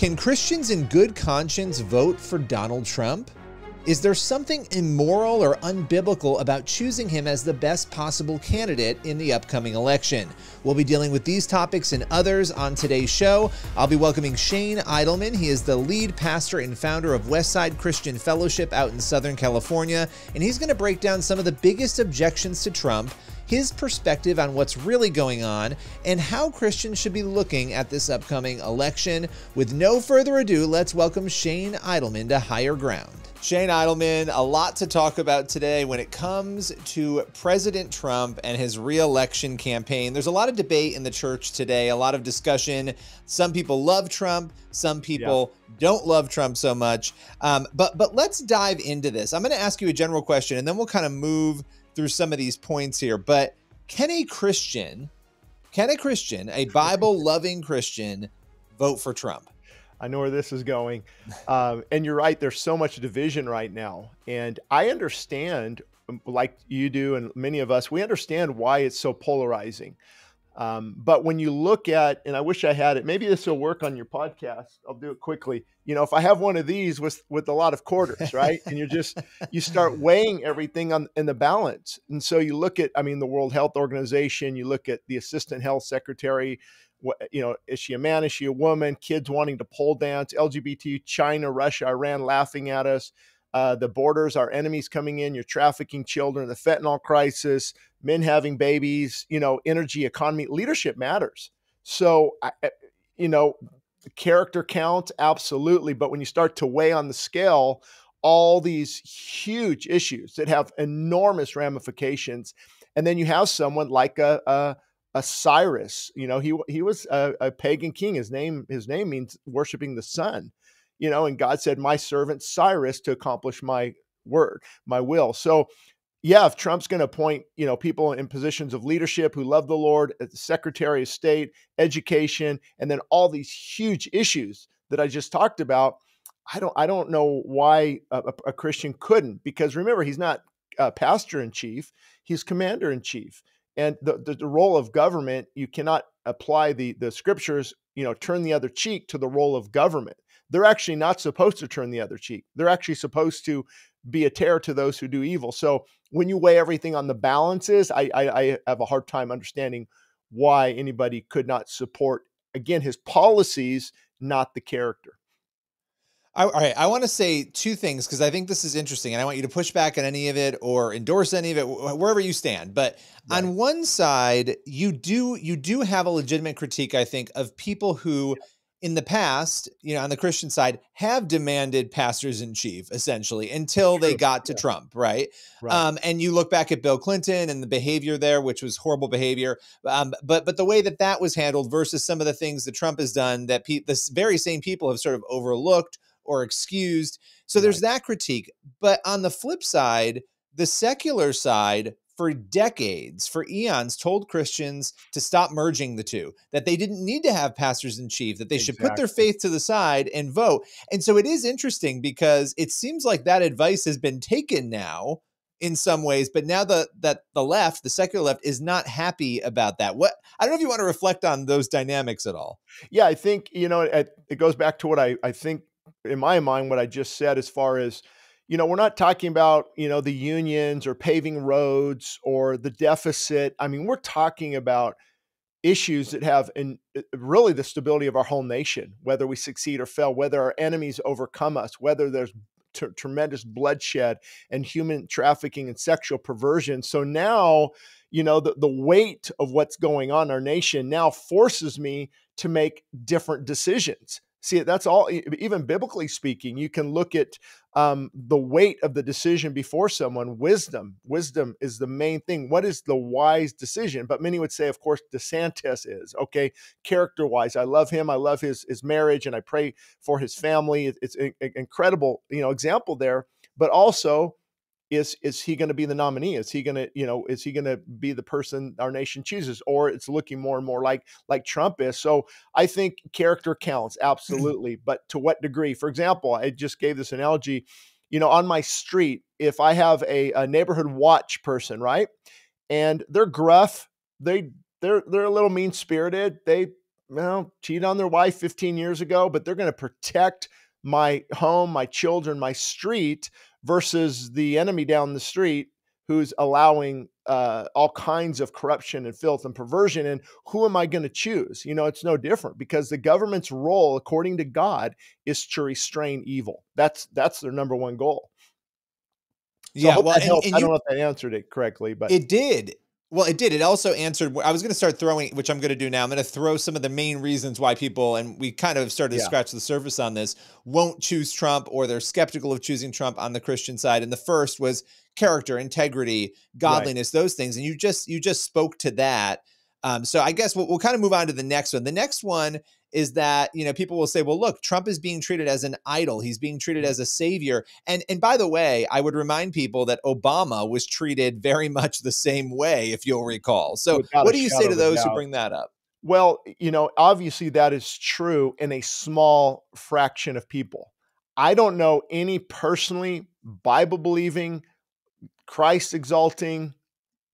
Can Christians in good conscience vote for Donald Trump? Is there something immoral or unbiblical about choosing him as the best possible candidate in the upcoming election? We'll be dealing with these topics and others on today's show. I'll be welcoming Shane Idleman. He is the lead pastor and founder of Westside Chrisitan Fellowship out in Southern California, and he's going to break down some of the biggest objections to Trump, his perspective on what's really going on, and how Christians should be looking at this upcoming election. With no further ado, let's welcome Shane Idleman to Higher Ground. Shane Idleman, a lot to talk about today when it comes to President Trump and his re-election campaign. There's a lot of debate in the church today, a lot of discussion. Some people love Trump, some people don't love Trump so much. But let's dive into this. I'm going to ask you a general question, and then we'll kind of move through some of these points here. But can a Christian, a Bible-loving Christian, vote for Trump? I know where this is going. And you're right, there's so much division right now. And I understand, like you do and many of us, we understand why it's so polarizing. But when you look at, and I wish I had it, maybe this will work on your podcast. I'll do it quickly. You know, if I have one of these with a lot of quarters, right? And you start weighing everything in the balance. And so you look at, the World Health Organization, you look at the Assistant Health Secretary, is she a man? Is she a woman? Kids wanting to pole dance, LGBT, China, Russia, Iran laughing at us. The borders, our enemies coming in, you're trafficking children, the fentanyl crisis, men having babies, energy, economy, leadership matters. So, character counts, absolutely. But when you start to weigh on the scale, all these huge issues that have enormous ramifications, and then you have someone like a Cyrus, he was a pagan king. His name means worshiping the sun, and God said, my servant Cyrus to accomplish my word, my will. So yeah, if Trump's going to appoint, people in positions of leadership who love the Lord, as the Secretary of State, education, and then all these huge issues that I just talked about, I don't know why a Christian couldn't, because remember, he's not pastor in chief, he's commander in chief. And the role of government, you cannot apply the scriptures, turn the other cheek to the role of government. They're actually not supposed to turn the other cheek. They're actually supposed to be a terror to those who do evil. So when you weigh everything on the balances, I have a hard time understanding why anybody could not support, again, his policies, not the character. All right, I want to say two things because I think this is interesting, and I want you to push back on any of it or endorse any of it, wherever you stand. But on one side, you do have a legitimate critique, I think, of people who, in the past, on the Christian side, have demanded pastors in chief essentially until they got to Trump, right? And you look back at Bill Clinton and the behavior there, which was horrible behavior. But the way that was handled versus some of the things that Trump has done that this very same people have sort of overlooked or excused. So there's that critique. But on the flip side, the secular side, for decades, for eons, told Christians to stop merging the two, that they didn't need to have pastors in chief, that they should put their faith to the side and vote. And so it is interesting because it seems like that advice has been taken now in some ways, but now that the left, the secular left, is not happy about that. I don't know if you want to reflect on those dynamics at all. Yeah, I think, it goes back to what I think, in my mind, what I just said, as far as, we're not talking about, the unions or paving roads or the deficit. We're talking about issues that have really the stability of our whole nation, whether we succeed or fail, whether our enemies overcome us, whether there's tremendous bloodshed and human trafficking and sexual perversion. So now, the weight of what's going on in our nation now forces me to make different decisions. See, that's all, even biblically speaking, you can look at the weight of the decision before someone. Wisdom is the main thing. What is the wise decision? But many would say, of course, DeSantis is, okay, character-wise. I love him. I love his marriage, and I pray for his family. It's an incredible, example there. But also, is he going to be the nominee? Is he going to be the person our nation chooses? Or it's looking more and more like Trump is. So I think character counts, absolutely. But to what degree? For example, I just gave this analogy, on my street, if I have a neighborhood watch person, right? And they're gruff, they're a little mean-spirited, they well, cheated on their wife 15 years ago, but they're going to protect my home, my children, my street versus the enemy down the street who's allowing all kinds of corruption and filth and perversion. And who am I going to choose? It's no different, because the government's role, according to God, is to restrain evil. That's their number one goal. So I Yeah, hope well, that helped. and I don't you know if that answered it correctly, but it did. Well, it did. It also answered. I was going to start throwing, which I'm going to do now. I'm going to throw some of the main reasons why people, and we kind of started to yeah, scratch the surface on this, won't choose Trump, or they're skeptical of choosing Trump on the Christian side. And the first was character, integrity, right. godliness, those things. And you just spoke to that. So I guess we'll kind of move on to the next one. The next one is that, people will say, well, look, Trump is being treated as an idol. He's being treated as a savior. And by the way, I would remind people that Obama was treated very much the same way, if you'll recall. So Without a what do you say shadow to of a those who doubt. bring that up? Well, obviously that is true in a small fraction of people. I don't know any personally Bible believing, Christ exalting,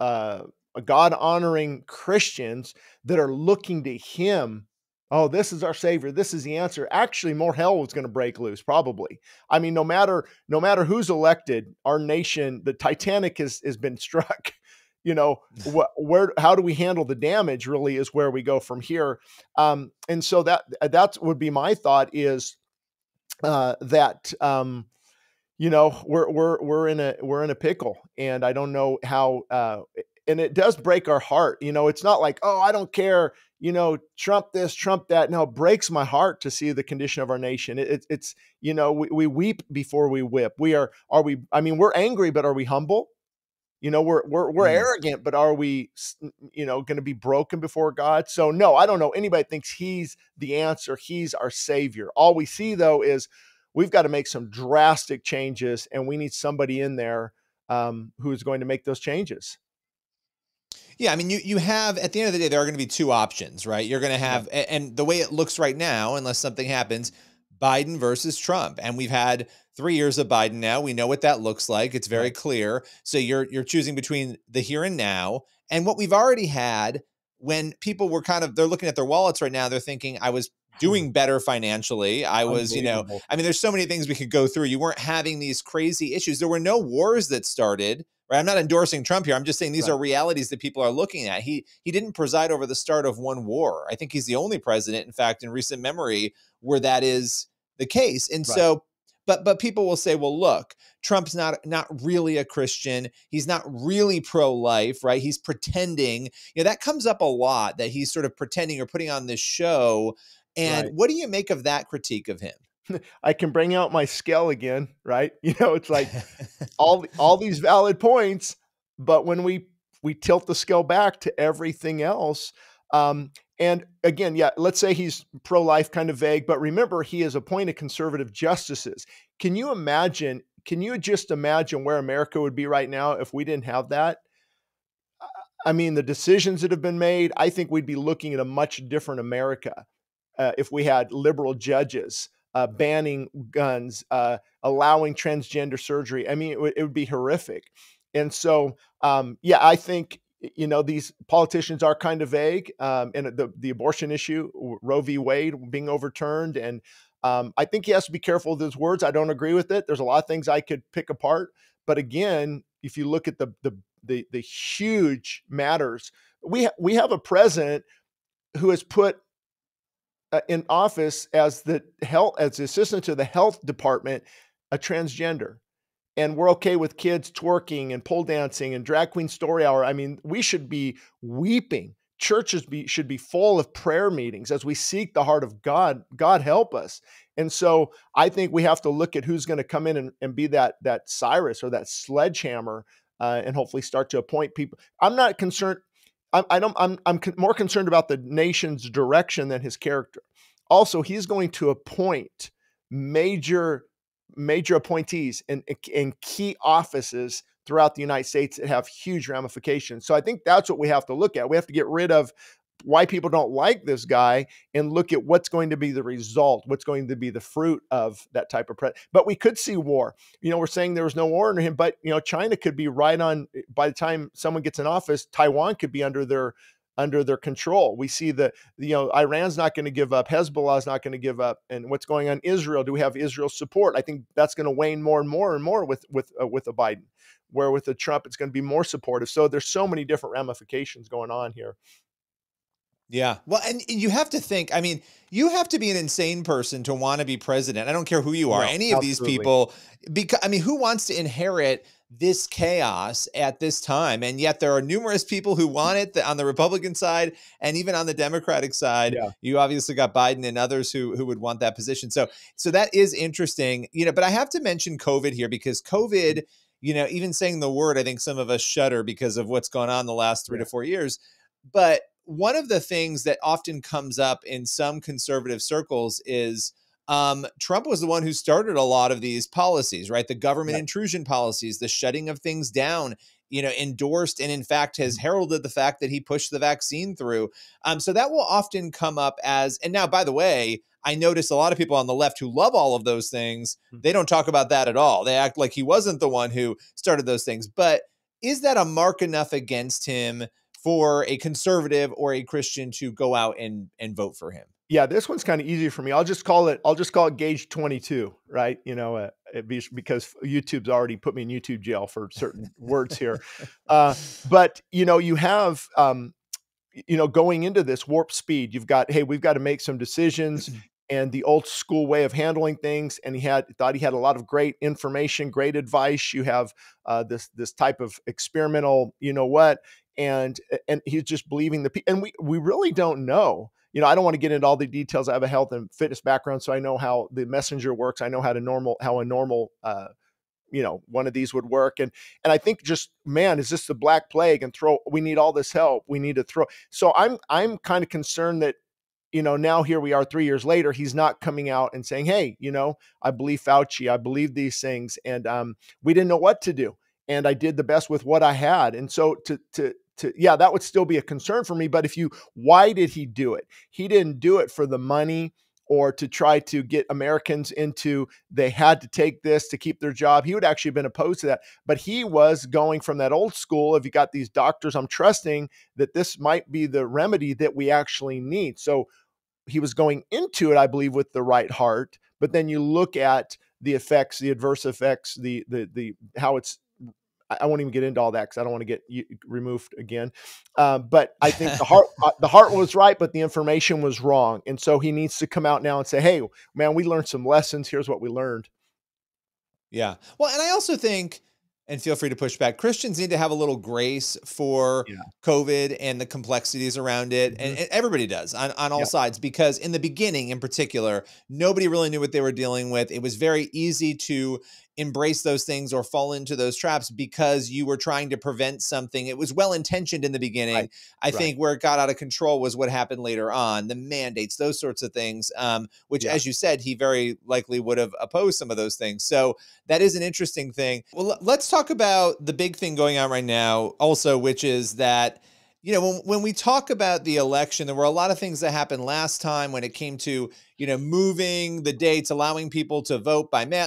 uh, God honoring Christians that are looking to him. Oh, this is our savior. This is the answer. Actually, more hell was going to break loose, probably. I mean, no matter who's elected, our nation, the Titanic has been struck. How do we handle the damage? Really, is where we go from here. And so that would be my thought, is that we're in a pickle, and I don't know how. And it does break our heart. It's not like, oh, I don't care. Trump this, Trump that. No, it breaks my heart to see the condition of our nation. It's we weep before we whip. Are we? I mean, we're angry, but are we humble? We're Mm. arrogant, but are we, going to be broken before God? So no, I don't know anybody thinks he's the answer. He's our savior. All we see though is we've got to make some drastic changes, and we need somebody in there who is going to make those changes. Yeah, I mean, you have, at the end of the day, there are going to be two options, right? You're going to Yeah, have, and the way it looks right now, unless something happens, Biden versus Trump. And we've had 3 years of Biden now. We know what that looks like. It's very right. clear. So you're choosing between the here and now and what we've already had. When people were they're looking at their wallets right now, they're thinking, I was doing better financially. I was, Unbelievable. I mean, there's so many things we could go through. You weren't having these crazy issues. There were no wars that started. Right. I'm not endorsing Trump here. I'm just saying these Right. are realities that people are looking at. He didn't preside over the start of one war. I think he's the only president, in fact, in recent memory, where that is the case. And Right. so, but people will say, well, look, Trump's not really a Christian. He's not really pro-life, right? He's pretending. That comes up a lot, that he's sort of pretending or putting on this show. And Right. what do you make of that critique of him? I can bring out my scale again, right? It's like all these valid points, but when we tilt the scale back to everything else, and again, yeah, let's say he's pro-life, kind of vague, but remember, he has appointed conservative justices. Can you imagine? Can you just imagine where America would be right now if we didn't have that? I mean, the decisions that have been made, I think we'd be looking at a much different America if we had liberal judges banning guns, allowing transgender surgery. I mean, it would be horrific. And so, yeah, I think these politicians are kind of vague, and the abortion issue, Roe v. Wade being overturned, and I think he has to be careful with his words. I don't agree with it. There's a lot of things I could pick apart, but again, if you look at the huge matters, we have a president who has put in office as the assistant to the health department, a transgender. And we're okay with kids twerking and pole dancing and drag queen story hour. I mean, we should be weeping. Churches should be full of prayer meetings as we seek the heart of God. God help us. And so I think we have to look at who's going to come in and be that Cyrus or that sledgehammer, and hopefully start to appoint people. I'm not concerned. I'm more concerned about the nation's direction than his character. Also, he's going to appoint major appointees in key offices throughout the United States that have huge ramifications. So I think that's what we have to look at. We have to get rid of why people don't like this guy and look at what's going to be the result, what's going to be the fruit of that type of But we could see war. We're saying there was no war under him, but China could be right on. By the time someone gets in office, Taiwan could be under their under their control. We see that, Iran's not going to give up, Hezbollah is not going to give up, and what's going on in Israel? Do we have Israel's support? I think that's going to wane more and more and more with a Biden, where with the Trump, it's going to be more supportive. So there's so many different ramifications going on here. Yeah. Well, and you have to think, I mean, you have to be an insane person to want to be president. I don't care who you are, No, any of these absolutely. people, because I mean, who wants to inherit this chaos at this time? And yet there are numerous people who want it on the Republican side and even on the Democratic side. Yeah. You obviously got Biden and others who would want that position. So that is interesting, but I have to mention COVID here because COVID, even saying the word, I think some of us shudder because of what's gone on the last 3 to 4 years. But one of the things that often comes up in some conservative circles is Trump was the one who started a lot of these policies, right? The government intrusion policies, the shutting of things down, endorsed and in fact has heralded the fact that he pushed the vaccine through. So that will often come up as, and now, by the way, I notice a lot of people on the left who love all of those things. They don't talk about that at all. They act like he wasn't the one who started those things. But is that a mark enough against him for a conservative or a Christian to go out and vote for him? Yeah, this one's kind of easier for me. I'll just call it gauge 22, right? Because YouTube's already put me in YouTube jail for certain words here. But you have going into this warp speed, you've got, hey, we've got to make some decisions, and the old school way of handling things. And he thought he had a lot of great information, great advice. You have this type of experimental, and he's just believing and we really don't know. I don't want to get into all the details. I have a health and fitness background, so I know how the messenger works. I know how a normal one of these would work. And I think just, man, is this the Black Plague? And we need all this help. We need to throw. So I'm kind of concerned that, now here we are 3 years later, he's not coming out and saying, hey, I believe Fauci, I believe these things. And we didn't know what to do. And I did the best with what I had. And so that would still be a concern for me. But why did he do it? He didn't do it for the money or to try to get Americans into, they had to take this to keep their job. He would actually have been opposed to that. But he was going from that old school. If you got these doctors, I'm trusting that this might be the remedy that we actually need. So he was going into it, I believe, with the right heart. But then you look at the effects, the adverse effects, the how it's, I won't even get into all that because I don't want to get removed again. But I think the heart was right, but the information was wrong. And so he needs to come out now and say, hey, man, we learned some lessons. Here's what we learned. Yeah. Well, and I also think, and feel free to push back, Christians need to have a little grace for COVID and the complexities around it. And everybody does on all sides, because in the beginning, in particular, nobody really knew what they were dealing with. It was very easy to embrace those things or fall into those traps because you were trying to prevent something. It was well-intentioned in the beginning. I think where it got out of control was what happened later on, the mandates, those sorts of things, which, as you said, he very likely would have opposed some of those things. So that is an interesting thing. Well, let's talk about the big thing going on right now also, which is that, when we talk about the election, there were a lot of things that happened last time when it came to, moving the dates, allowing people to vote by mail.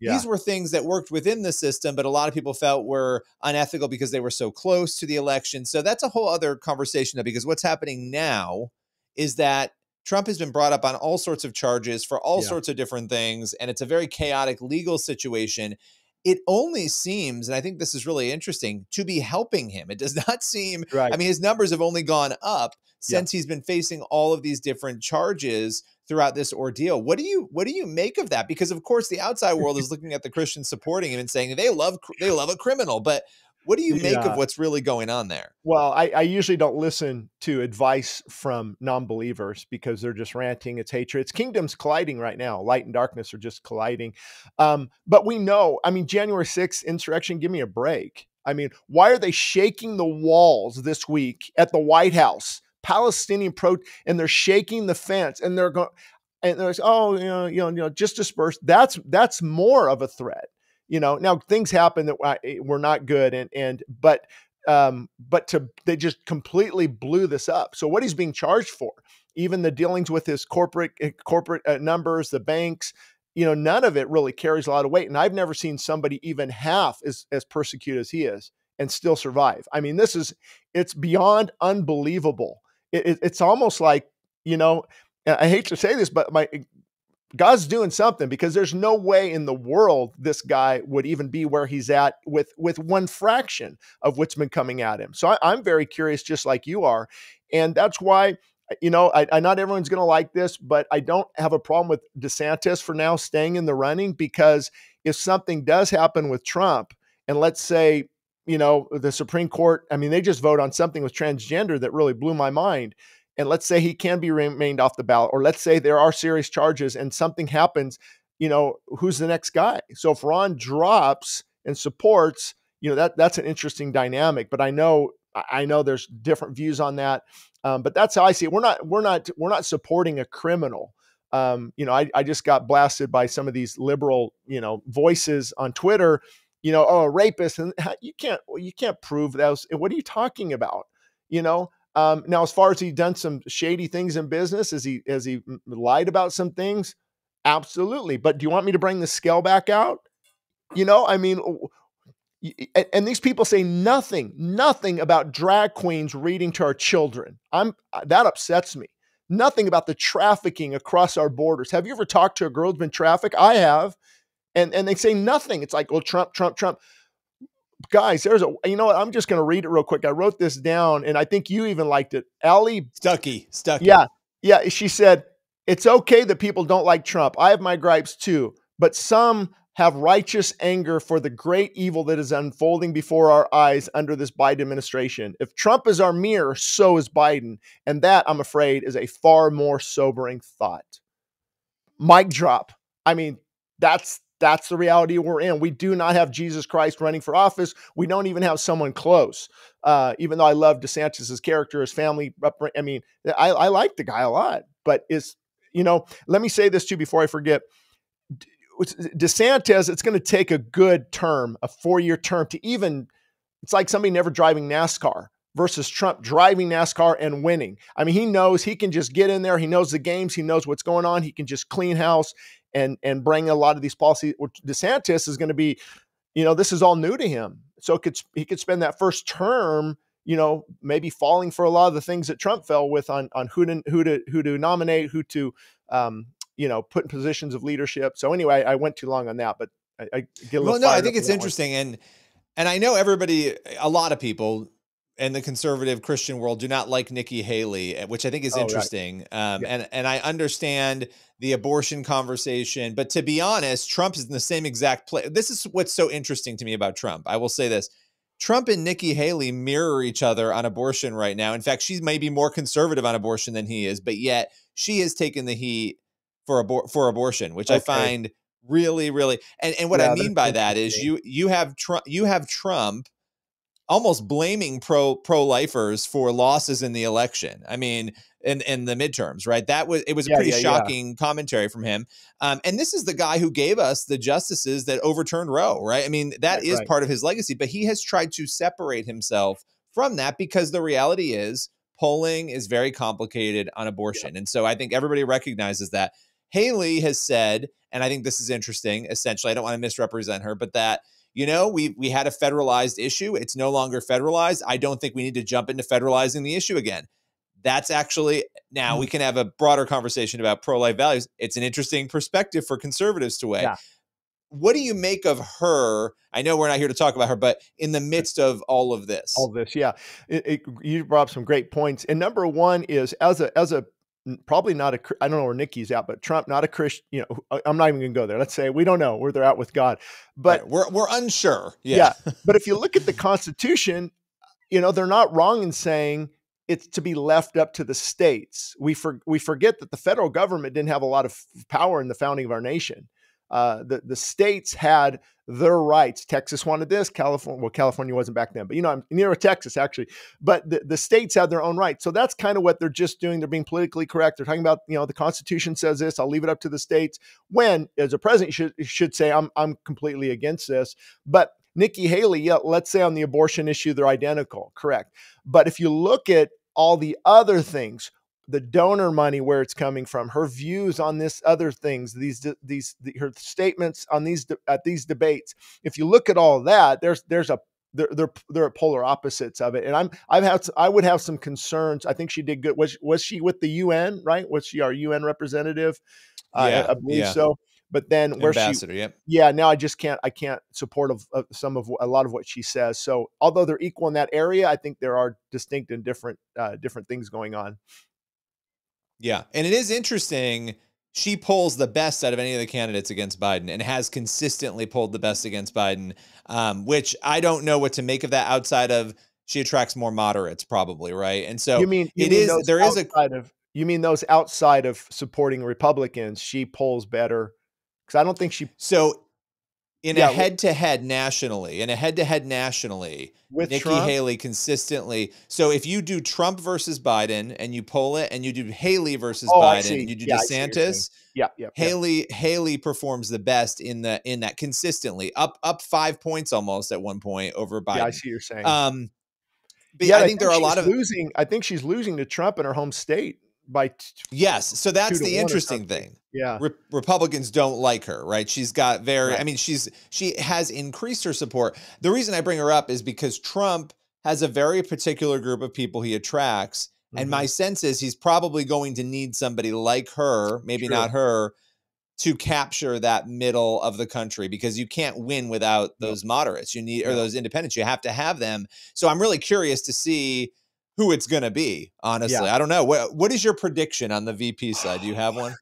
These were things that worked within the system, but a lot of people felt were unethical because they were so close to the election. So that's a whole other conversation, though, because what's happening now is that Trump has been brought up on all sorts of charges for all sorts of different things, and it's a very chaotic legal situation. It only seems, and I think this is really interesting, to be helping him. It does not seem, I mean, his numbers have only gone up since he's been facing all of these different charges throughout this ordeal. What do you make of that? Because of course the outside world is looking at the Christians supporting him and saying they love a criminal, but what do you make of what's really going on there? Well, I usually don't listen to advice from non-believers because they're just ranting. It's hatred. It's kingdoms colliding right now. Light and darkness are just colliding. But we know, I mean, January 6th insurrection, give me a break. I mean, why are they shaking the walls this week at the White House? Palestinian and they're shaking the fence and they're going, and there's, just disperse. That's more of a threat. Now things happen that were not good, but they just completely blew this up. So what he's being charged for, even the dealings with his corporate numbers, the banks, none of it really carries a lot of weight. And I've never seen somebody even half as persecuted as he is. and still survive. I mean, it's beyond unbelievable. It's almost like, I hate to say this, but God's doing something, because there's no way in the world this guy would even be where he's at with one fraction of what's been coming at him. So I'm very curious, just like you are. And that's why, I not everyone's going to like this, but I don't have a problem with DeSantis for now staying in the running, because if something does happen with Trump, and let's say, the Supreme Court, I mean, they just vote on something with transgender that really blew my mind. And let's say he can be remained off the ballot, or let's say there are serious charges and something happens, who's the next guy? So if Ron drops and supports, that's an interesting dynamic. But I know there's different views on that. But that's how I see it. We're not supporting a criminal. I just got blasted by some of these liberal, voices on Twitter, a rapist, and you can't prove those. What are you talking about? Now, as far as he done some shady things in business, has he lied about some things? Absolutely. But do you want me to bring the scale back out? I mean, and these people say nothing about drag queens reading to our children. That upsets me. Nothing about the trafficking across our borders. Have you ever talked to a girl who's been trafficked? I have. And they say nothing. It's like, well, Trump. Guys, you know what? I'm just going to read it real quick. I wrote this down, and I think you even liked it. Allie Stuckey. Yeah. She said, it's okay that people don't like Trump. I have my gripes too, but some have righteous anger for the great evil that is unfolding before our eyes under this Biden administration. If Trump is our mirror, so is Biden. And that, I'm afraid, is a far more sobering thought. Mic drop. I mean, that's the reality we're in. We do not have Jesus Christ running for office. We don't even have someone close. Even though I love DeSantis's character, his family. I mean, I like the guy a lot, but let me say this too before I forget. DeSantis, it's going to take a good term, a 4-year term it's like somebody never driving NASCAR versus Trump driving NASCAR and winning. I mean, he knows he can just get in there. He knows the games. He knows what's going on. He can just clean house and bring a lot of these policies. DeSantis is going to be, this is all new to him. So he could spend that first term, maybe falling for a lot of the things that Trump fell with on who to nominate, who to, put in positions of leadership. So anyway, I went too long on that, but I get a little. Well, no, I think it's interesting. And I know a lot of people in the conservative Christian world do not like Nikki Haley, which I think is interesting. Right. And I understand the abortion conversation, but to be honest, Trump is in the same exact place. This is what's so interesting to me about Trump. I will say this. Trump and Nikki Haley mirror each other on abortion right now. In fact, she's maybe more conservative on abortion than he is, but yet she has taken the heat for abortion, which I find really, really, and what I mean by that is you have Trump almost blaming pro-lifers for losses in the election. I mean, in the midterms, right? It was a pretty shocking commentary from him. And this is the guy who gave us the justices that overturned Roe, right? I mean, that is part of his legacy, but he has tried to separate himself from that because the reality is polling is very complicated on abortion. And so I think everybody recognizes that. Haley has said, and I think this is interesting, essentially, I don't want to misrepresent her, but that, we had a federalized issue. It's no longer federalized. I don't think we need to jump into federalizing the issue again. That's actually, now we can have a broader conversation about pro-life values. It's an interesting perspective for conservatives to weigh. Yeah. What do you make of her? I know we're not here to talk about her, but in the midst of all of this. Yeah. You brought up some great points. And number one is, as a probably not I don't know where Nikki's at, but Trump, not a Christian, I'm not even going to go there. Let's say we don't know where they're at with God, but we're unsure. Yeah. But if you look at the Constitution, they're not wrong in saying it's to be left up to the states. We forget that the federal government didn't have a lot of power in the founding of our nation. The states had their rights. Texas wanted this, California wasn't back then, but I'm near Texas actually, but the states had their own rights. So that's kind of what they're just doing. They're being politically correct. They're talking about, the Constitution says this, I'll leave it up to the states, when as a president you should say, I'm completely against this. But Nikki Haley, let's say on the abortion issue, they're identical. Correct. But if you look at all the other things, the donor money, where it's coming from, her views on this other things, her statements on these debates. If you look at all that, there's a they're at polar opposites of it. And I would have some concerns. I think she did good. Was she with the UN, right? Was she our UN representative? Yeah, I believe yeah. so. But then where Ambassador, yep. yeah, now I can't support a lot of what she says. So although they're equal in that area, I think there are distinct and different things going on. Yeah. And it is interesting. She polls the best out of any of the candidates against Biden and has consistently polled the best against Biden, which I don't know what to make of that outside of she attracts more moderates probably, right? And so you mean those outside of supporting Republicans, she polls better? Because I don't think she. So in a head-to-head nationally, with Nikki Trump? Haley consistently. So if you do Trump versus Biden and you poll it, and you do Haley versus Biden and you do DeSantis, Haley performs the best in that consistently, up 5 points almost at one point over Biden. Yeah, I see what you're saying. But yeah, I think there are a lot of losing. I think she's losing to Trump in her home state by yes. So that's the interesting thing. Yeah. Republicans don't like her, right? She's got I mean, she has increased her support. The reason I bring her up is because Trump has a very particular group of people he attracts. And my sense is he's probably going to need somebody like her, maybe not her, to capture that middle of the country, because you can't win without those moderates. You need, or those independents, you have to have them. So I'm really curious to see who it's going to be, honestly. I don't know. What is your prediction on the VP side? Do you have one?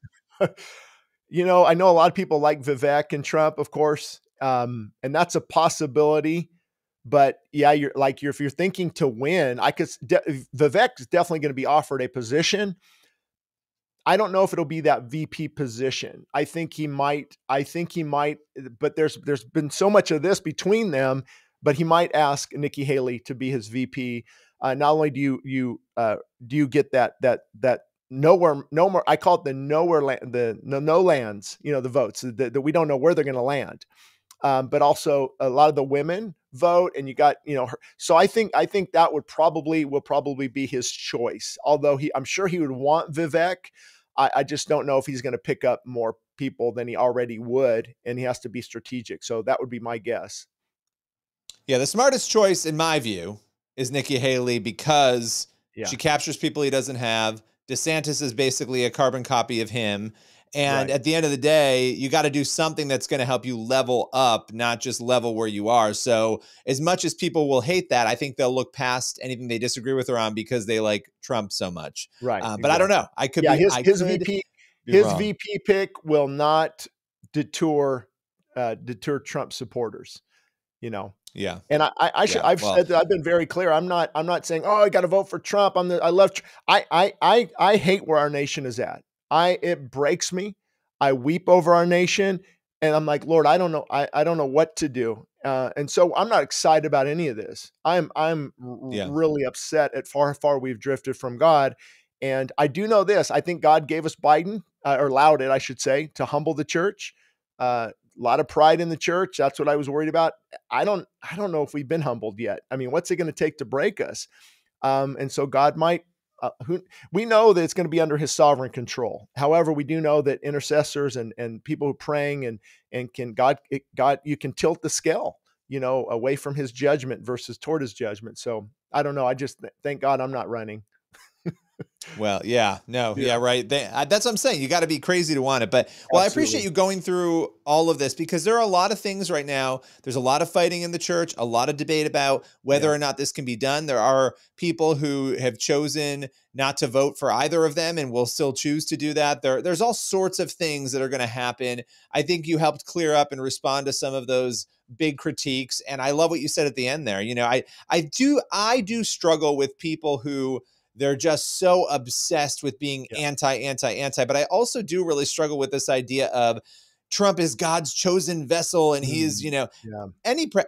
You know, I know a lot of people like Vivek and Trump, of course, and that's a possibility. But yeah, if you're thinking to win, Vivek is definitely going to be offered a position. I don't know if it'll be that VP position. I think he might, but there's been so much of this between them, but he might ask Nikki Haley to be his VP. Not only do you get that nowhere, no more, I call it the nowhere land, no lands, you know, the votes that we don't know where they're going to land. But also a lot of the women vote, and you got, you know, her. So I think that will probably be his choice. Although I'm sure he would want Vivek. I just don't know if he's going to pick up more people than he already would, and he has to be strategic. So that would be my guess. Yeah, the smartest choice, in my view, is Nikki Haley, because she captures people he doesn't have. DeSantis is basically a carbon copy of him. And at the end of the day, you got to do something that's going to help you level up, not just level where you are. So as much as people will hate that, I think they'll look past anything they disagree with her on because they like Trump so much. Right. But I don't know. I could be his VP pick will not deter Trump supporters, you know. Yeah. And I've said that. I've been very clear. I'm not saying, oh, I got to vote for Trump. I hate where our nation is at. It breaks me. I weep over our nation, and I'm like, Lord, I don't know. I don't know what to do. And so I'm not excited about any of this. I'm really upset at how far we've drifted from God. And I do know this. I think God gave us Biden, or allowed it, I should say, to humble the church. A lot of pride in the church. That's what I was worried about. I don't know if we've been humbled yet. I mean, what's it going to take to break us? And so God might. We know that it's going to be under his sovereign control. However, we do know that intercessors and people who are praying and God, you can tilt the scale, you know, away from his judgment versus toward his judgment. So I don't know. I just thank God I'm not running. Well, right. That's what I'm saying. You got to be crazy to want it. But I appreciate you going through all of this, because there are a lot of things right now. There's a lot of fighting in the church, a lot of debate about whether or not this can be done. There are people who have chosen not to vote for either of them and will still choose to do that. There's all sorts of things that are going to happen. I think you helped clear up and respond to some of those big critiques. And I love what you said at the end there. You know, I do struggle with people who they're just so obsessed with being anti, but I also do really struggle with this idea of Trump is God's chosen vessel. And he's, you know,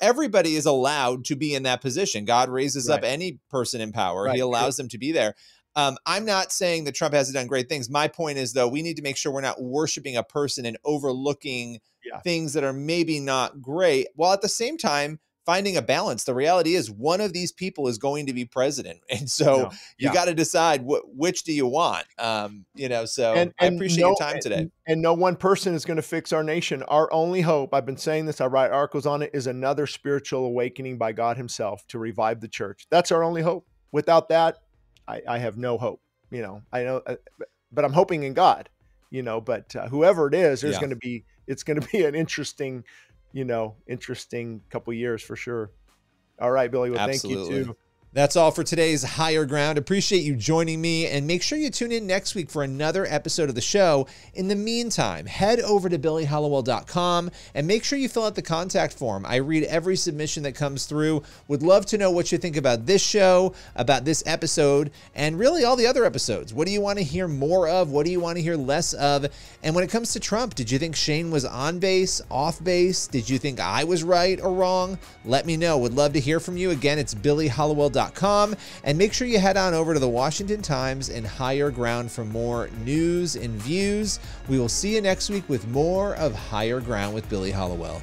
everybody is allowed to be in that position. God raises up any person in power. He allows them to be there. I'm not saying that Trump hasn't done great things. My point is, though, we need to make sure we're not worshiping a person and overlooking things that are maybe not great, while at the same time finding a balance. The reality is one of these people is going to be president. And so you got to decide which do you want, so I appreciate your time today. And no one person is going to fix our nation. Our only hope, I've been saying this, I write articles on it, is another spiritual awakening by God himself to revive the church. That's our only hope. Without that, I have no hope, I know, but I'm hoping in God, but whoever it is, it's going to be an interesting couple years for sure. All right, Billy. Well, Absolutely. Thank you too. That's all for today's Higher Ground. Appreciate you joining me, and make sure you tune in next week for another episode of the show. In the meantime, head over to billyhallowell.com and make sure you fill out the contact form. I read every submission that comes through. Would love to know what you think about this show, about this episode, and really all the other episodes. What do you want to hear more of? What do you want to hear less of? And when it comes to Trump, did you think Shane was on base, off base? Did you think I was right or wrong? Let me know. Would love to hear from you. Again, it's billyhallowell.com. And make sure you head on over to the Washington Times and Higher Ground for more news and views. We will see you next week with more of Higher Ground with Billy Hallowell.